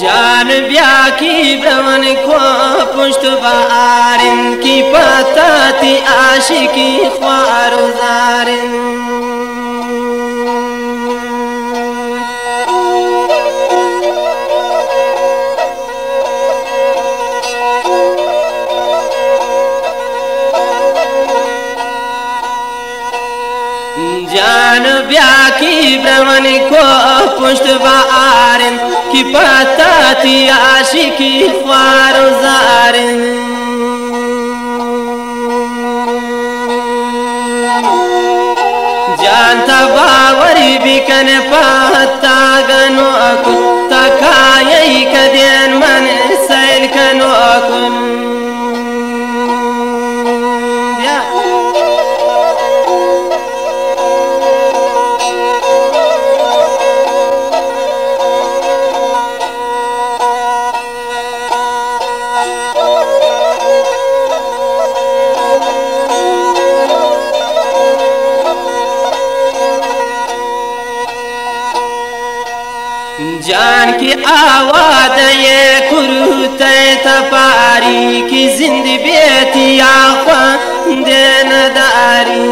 जान ब्या की ब्रमन को पुष्ट बारिन की पता थी आशिकी ख्वारो जारिन जान ब्या की ब्रमन को पुष्ट बारिन की पता थी आशिकी ख्वारो जारिन जानता बावरी बिकन पता गनो अकुन तकायई कदेन मन सैल कनो अकुन जान की आवाज़ ये कुरुते तपारी की जिंदगी बेटी आखा देनदारी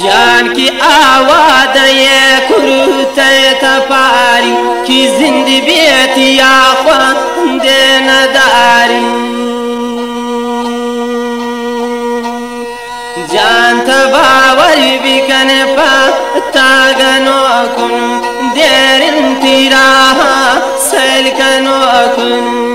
जान की आवाज़ ये कुरुते तपारी की जिंदगी बेटी आखा देनदारी जान तबावर बिकन पता गनो कुन देरिन तीरा सैल कनो कुन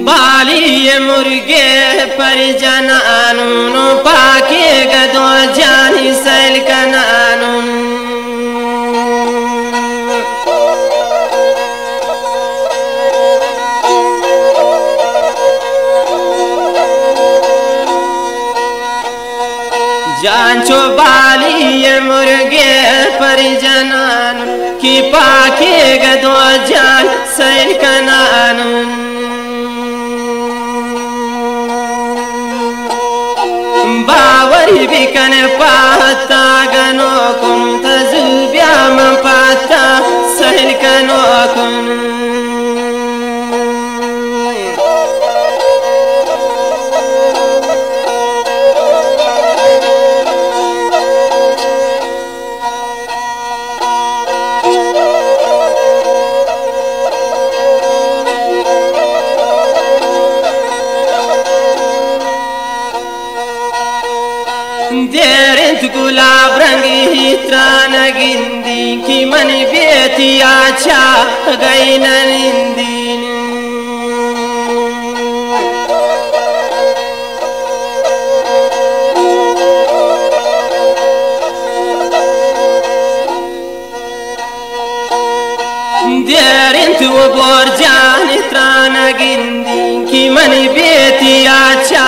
बाली मुर्गे पर जनानु पाके गदो जानी सैल कनानु जानचो बाली मुर्गे पर जनानु की पाके गदो जान सैल कनानु बावरी बिकन पाता गनो कुन तजुब्या में पाता सैल कनो कुन देरिंत गुलाब रंगी त्रान गिंदी की मन बेटी आचा गई नंदीन देरिंत वो बोरजान त्रान गिंदी की मन बेटी आचा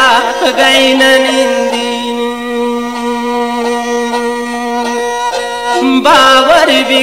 गई नंदीन